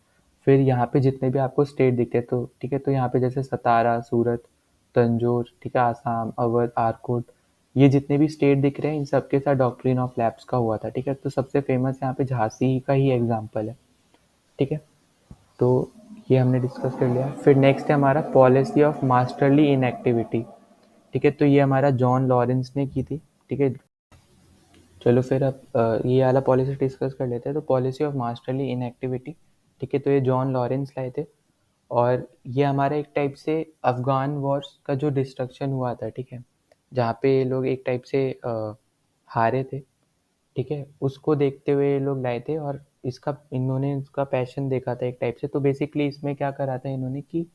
S1: फिर यहाँ पे जितने भी आपको स्टेट दिखते हैं, तो ठीक है, तो यहाँ पे जैसे सतारा, सूरत, तंजौर, ठीक है, आसाम, अवध, आरकोट, ये जितने भी स्टेट दिख रहे हैं इन सबके साथ डॉक्ट्रिन ऑफ लैप्स का हुआ था। ठीक है, तो सबसे फेमस यहाँ पे झांसी का ही एग्जाम्पल है। ठीक है, तो ये हमने डिस्कस कर लिया। फिर नेक्स्ट है हमारा पॉलिसी ऑफ मास्टरली इनएक्टिविटी। ठीक है, तो ये हमारा जॉन लॉरेंस ने की थी। ठीक है। चलो फिर अब ये वाला पॉलिसी डिस्कस कर लेते हैं। तो पॉलिसी ऑफ मास्टरली इनएक्टिविटी, ठीक है, तो ये जॉन लॉरेंस लाए थे और ये हमारा एक टाइप से अफ़गान वॉर्स का जो डिस्ट्रक्शन हुआ था, ठीक है, जहाँ पे ये लोग एक टाइप से हारे थे, ठीक है, उसको देखते हुए ये लोग लाए थे और इसका इन्होंने इसका पैशन देखा था एक टाइप से। तो बेसिकली इसमें क्या करा था इन्होंने कि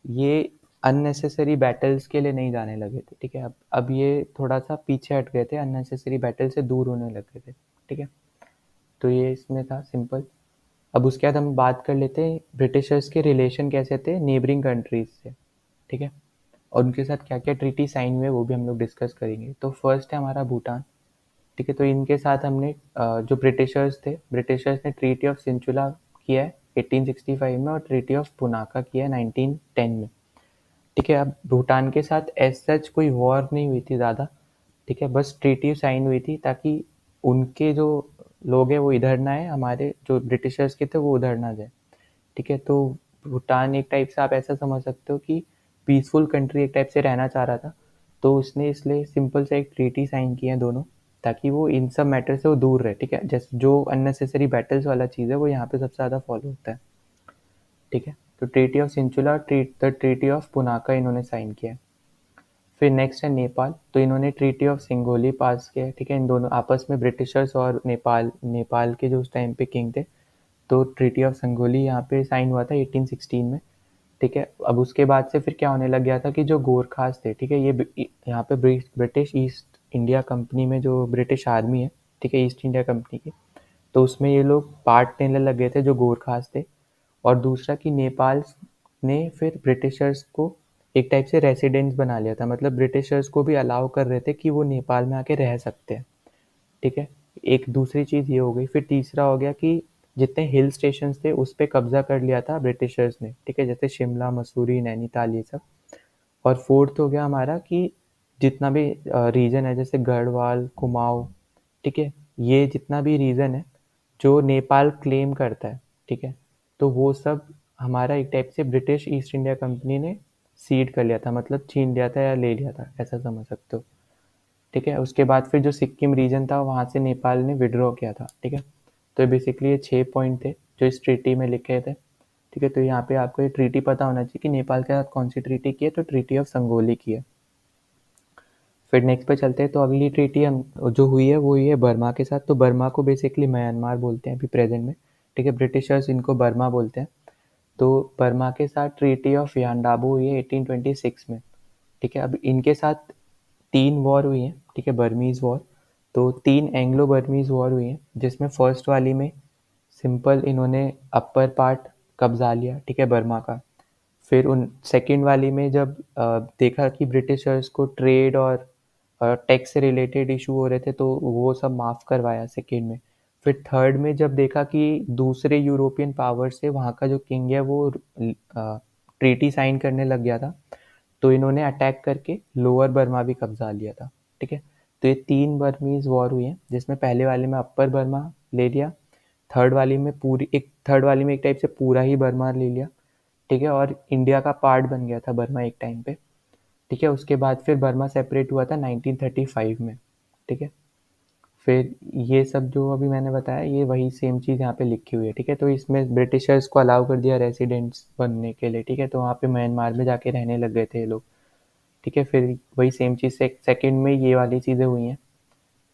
S1: ये अननेसेसरी बैटल्स के लिए नहीं जाने लगे थे, ठीक है। अब ये थोड़ा सा पीछे हट गए थे, अननेसेसरी बैटल से दूर होने लग गए थे, ठीक है। तो ये इसमें था सिंपल। अब उसके बाद हम बात कर लेते हैं ब्रिटिशर्स के रिलेशन कैसे थे नेबरिंग कंट्रीज से, ठीक है, और उनके साथ क्या क्या ट्रीटी साइन हुए वो भी हम लोग डिस्कस करेंगे। तो फर्स्ट है हमारा भूटान, ठीक है। तो इनके साथ हमने जो ब्रिटिशर्स ने ट्रीटी ऑफ सिंचुला किया है 1865 में और ट्रीटी ऑफ पुनाका किया है 1910 में, ठीक है। अब भूटान के साथ एज सच कोई वॉर नहीं हुई थी ज़्यादा, ठीक है, बस ट्रीटी साइन हुई थी ताकि उनके जो लोग हैं वो इधर ना आए, हमारे जो ब्रिटिशर्स के थे वो उधर ना जाए, ठीक है। तो भूटान एक टाइप से आप ऐसा समझ सकते हो कि पीसफुल कंट्री एक टाइप से रहना चाह रहा था, तो उसने इसलिए सिंपल सा एक ट्रीटी साइन किए हैं दोनों, ताकि वो इन सब मैटर से वो दूर रहे, ठीक है। जैसे जो अननेसेसरी बैटल्स वाला चीज़ है वो यहाँ पे सबसे ज़्यादा फॉलो होता है, ठीक है। तो treaty of Sinchula, the treaty of Punakha इन्होंने साइन किया है। फिर नेक्स्ट है नेपाल, तो इन्होंने ट्रीटी ऑफ सिंगोली पास किया है, ठीक है। इन दोनों आपस में ब्रिटिशर्स और नेपाल के जो उस टाइम पे किंग थे, तो ट्रीटी ऑफ संगोली यहाँ पे साइन हुआ था 1816 में, ठीक है। अब उसके बाद से फिर क्या होने लग गया था कि जो गोरखास थे, ठीक है, ये यहाँ पे ब्रिटिश ईस्ट इंडिया कंपनी में जो ब्रिटिश आर्मी है, ठीक है, ईस्ट इंडिया कंपनी की, तो उसमें ये लोग पार्ट लेने लग गए थे जो गोरखास थे। और दूसरा कि नेपाल ने फिर ब्रिटिशर्स को एक टाइप से रेसिडेंट्स बना लिया था, मतलब ब्रिटिशर्स को भी अलाउ कर रहे थे कि वो नेपाल में आके रह सकते हैं, ठीक है। एक दूसरी चीज़ ये हो गई। फिर तीसरा हो गया कि जितने हिल स्टेशंस थे उस पे कब्जा कर लिया था ब्रिटिशर्स ने, ठीक है, जैसे शिमला, मसूरी, नैनीताल, ये सब। और फोर्थ हो गया हमारा कि जितना भी रीजन है जैसे गढ़वाल, कुमाऊं, ठीक है, ये जितना भी रीजन है जो नेपाल क्लेम करता है, ठीक है, तो वो सब हमारा एक टाइप से ब्रिटिश ईस्ट इंडिया कंपनी ने सीड कर लिया था, मतलब छीन लिया था या ले लिया था, ऐसा समझ सकते हो, ठीक है। उसके बाद फिर जो सिक्किम रीजन था वहाँ से नेपाल ने विड्रॉ किया था, ठीक है। तो बेसिकली ये 6 पॉइंट थे जो इस ट्रीटी में लिखे थे, ठीक है। तो यहाँ पे आपको ये ट्रीटी पता होना चाहिए कि नेपाल के साथ कौन सी ट्रीटी की है, तो ट्रीटी ऑफ संगोली की है। फिर नेक्स्ट पे चलते हैं। तो अगली ट्रीटी हम जो हुई है वो हुई है बर्मा के साथ। तो बर्मा को बेसिकली म्यांमार बोलते हैं अभी प्रेजेंट में, ठीक है, ब्रिटिशर्स इनको बर्मा बोलते हैं। तो बर्मा के साथ ट्रीटी ऑफ यांडाबो हुई है 1826 में, ठीक है। अब इनके साथ 3 वॉर हुई हैं, ठीक है, बर्मीज़ वॉर। तो 3 एंग्लो बर्मीज़ वॉर हुई हैं, जिसमें फर्स्ट वाली में सिंपल इन्होंने अपर पार्ट कब्जा लिया, ठीक है, बर्मा का। फिर उन सेकंड वाली में जब देखा कि ब्रिटिशर्स को ट्रेड और टैक्स से रिलेटेड इशू हो रहे थे, तो वो सब माफ़ करवाया सेकंड में। फिर थर्ड में जब देखा कि दूसरे यूरोपियन पावर से वहाँ का जो किंग है वो ट्रीटी साइन करने लग गया था, तो इन्होंने अटैक करके लोअर बर्मा भी कब्जा लिया था, ठीक है। तो ये 3 बर्मीज़ वॉर हुई हैं, जिसमें पहले वाले में अपर बर्मा ले लिया, थर्ड वाली में एक टाइप से पूरा ही बर्मा ले लिया, ठीक है, और इंडिया का पार्ट बन गया था बर्मा एक टाइम पे, ठीक है। उसके बाद फिर बर्मा सेपरेट हुआ था 1935 में, ठीक है। फिर ये सब जो अभी मैंने बताया ये वही सेम चीज़ यहाँ पे लिखी हुई है, ठीक है। तो इसमें ब्रिटिशर्स को अलाउ कर दिया रेसिडेंट्स बनने के लिए, ठीक है, तो वहाँ पे म्यांमार में जाके रहने लग गए थे ये लोग, ठीक है। फिर वही सेम चीज़ से सेकंड में ये वाली चीज़ें हुई हैं,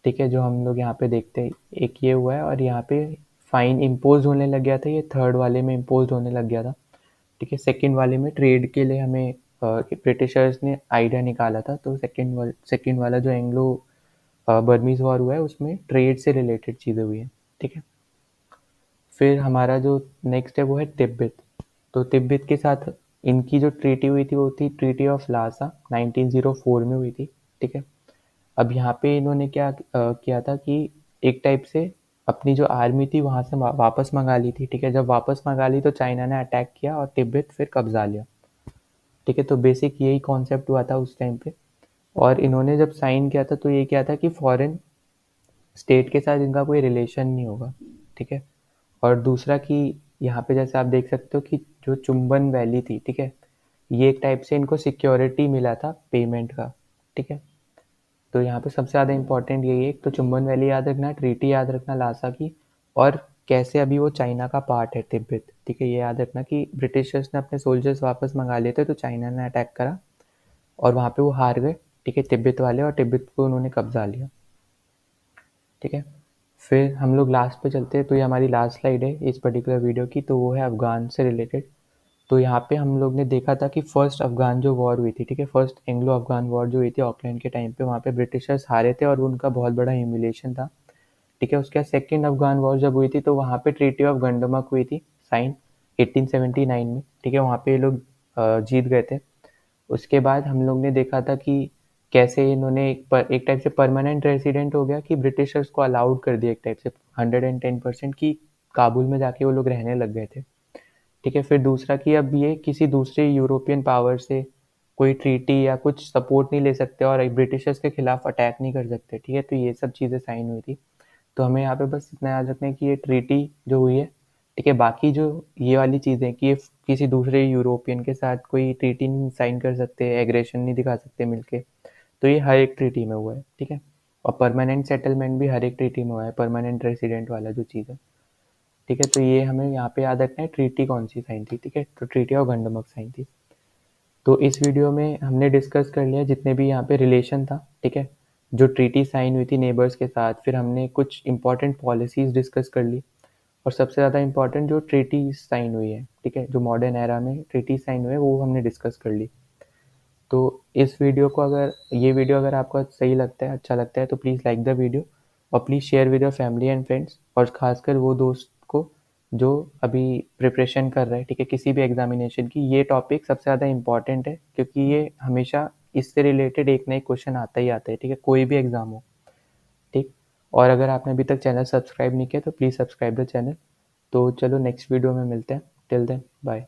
S1: ठीक है, जो हम लोग यहाँ पे देखते हैं। एक ये हुआ है और यहाँ पे फाइन इम्पोज होने लग गया था, ये थर्ड वाले में इम्पोज होने लग गया था, ठीक है। सेकंड वाले में ट्रेड के लिए हमें ब्रिटिशर्स ने आइडिया निकाला था, तो सेकंड वाला जो एंग्लो बर्मीज वॉर हुआ है उसमें ट्रेड से रिलेटेड चीज़ें हुई हैं, ठीक है। फिर हमारा जो नेक्स्ट है वो है तिब्बत। तो तिब्बत के साथ इनकी जो ट्रीटी हुई थी वो थी ट्रीटी ऑफ लासा 1904 में हुई थी, ठीक है। अब यहाँ पे इन्होंने क्या किया था कि एक टाइप से अपनी जो आर्मी थी वहाँ से वापस मंगा ली थी, ठीक है। जब वापस मंगा ली तो चाइना ने अटैक किया और तिब्बत फिर कब्जा लिया, ठीक है। तो बेसिक यही कॉन्सेप्ट हुआ था उस टाइम पे। और इन्होंने जब साइन किया था तो ये किया था कि फॉरेन स्टेट के साथ इनका कोई रिलेशन नहीं होगा, ठीक है। और दूसरा कि यहाँ पे जैसे आप देख सकते हो कि जो चुंबन वैली थी, ठीक है, ये एक टाइप से इनको सिक्योरिटी मिला था पेमेंट का, ठीक है। तो यहाँ पे सबसे ज़्यादा इंपॉर्टेंट यही है, एक तो चुंबन वैली याद रखना, ट्रीटी याद रखना लासा की, और कैसे अभी वो चाइना का पार्ट है तिब्बत, ठीक है। ये याद रखना कि ब्रिटिशर्स ने अपने सोल्जर्स वापस मंगा लिए थे तो चाइना ने अटैक करा और वहाँ पे वो हार गए, ठीक है, तिब्बत वाले, और तिब्बत को उन्होंने कब्जा लिया, ठीक है। फिर हम लोग लास्ट पे चलते हैं, तो ये हमारी लास्ट स्लाइड है इस पर्टिकुलर वीडियो की, तो वो है अफ़गान से रिलेटेड। तो यहाँ पे हम लोग ने देखा था कि फर्स्ट अफ़गान जो वॉर हुई थी, ठीक है, फर्स्ट एंग्लो अफ़गान वॉर जो हुई थी ऑकलैंड के टाइम पे, वहाँ पे ब्रिटिशर्स हारे थे और उनका बहुत बड़ा ह्यूमिलिएशन था, ठीक है। उसके बाद सेकेंड अफ़गान वॉर जब हुई थी तो वहाँ पे ट्रीटी ऑफ गंडोमक हुई थी साइन 1879 में, ठीक है, वहाँ पे ये लोग जीत गए थे। उसके बाद हम लोग ने देखा था कि कैसे इन्होंने एक टाइप से परमानेंट रेसिडेंट हो गया कि ब्रिटिशर्स को अलाउड कर दिया एक टाइप से 110% की काबुल में जाके वो लोग रहने लग गए थे, ठीक है। फिर दूसरा कि अब ये किसी दूसरे यूरोपियन पावर से कोई ट्रीटी या कुछ सपोर्ट नहीं ले सकते और ब्रिटिशर्स के खिलाफ अटैक नहीं कर सकते, ठीक है। तो ये सब चीज़ें साइन हुई थी। तो हमें यहाँ पे बस इतना याद रखना है कि ये ट्रीटी जो हुई है, ठीक है, बाकी जो ये वाली चीज़ें कि ये किसी दूसरे यूरोपियन के साथ कोई ट्रीटी नहीं साइन कर सकते, एग्रेशन नहीं दिखा सकते मिलके, तो ये हर एक ट्रीटी में हुआ है, ठीक है। और परमानेंट सेटलमेंट भी हर एक ट्रीटी में हुआ है, परमानेंट रेसिडेंट वाला जो चीज़ है, ठीक है। तो ये हमें यहाँ पे याद रखना है ट्रीटी कौन सी साइन थी, ठीक है, तो ट्रीटी ऑफ गंडोमक साइन थी। तो इस वीडियो में हमने डिस्कस कर लिया जितने भी यहाँ पे रिलेशन था, ठीक है, जो ट्रीटी साइन हुई थी नेबर्स के साथ, फिर हमने कुछ इंपॉर्टेंट पॉलिसीज डिस्कस कर ली, और सबसे ज़्यादा इंपॉर्टेंट जो ट्रीटी साइन हुई है, ठीक है, जो मॉडर्न एरा में ट्रीटी साइन हुए हैं, वो हमने डिस्कस कर ली। तो इस वीडियो को अगर ये वीडियो अगर आपको सही लगता है, अच्छा लगता है, तो प्लीज़ लाइक द वीडियो और please share with your family and friends, और ख़ासकर वो दोस्त को जो अभी प्रिपरेशन कर रहे हैं, ठीक है, किसी भी एग्जामिनेशन की। ये टॉपिक सबसे ज़्यादा इंपॉर्टेंट है क्योंकि ये हमेशा इससे रिलेटेड एक ना एक क्वेश्चन आता ही आता है, ठीक है, कोई भी एग्ज़ाम हो, ठीक। और अगर आपने अभी तक चैनल सब्सक्राइब नहीं किया तो प्लीज़ सब्सक्राइब द चैनल। तो चलो नेक्स्ट वीडियो में मिलते हैं, टिल देन बाय।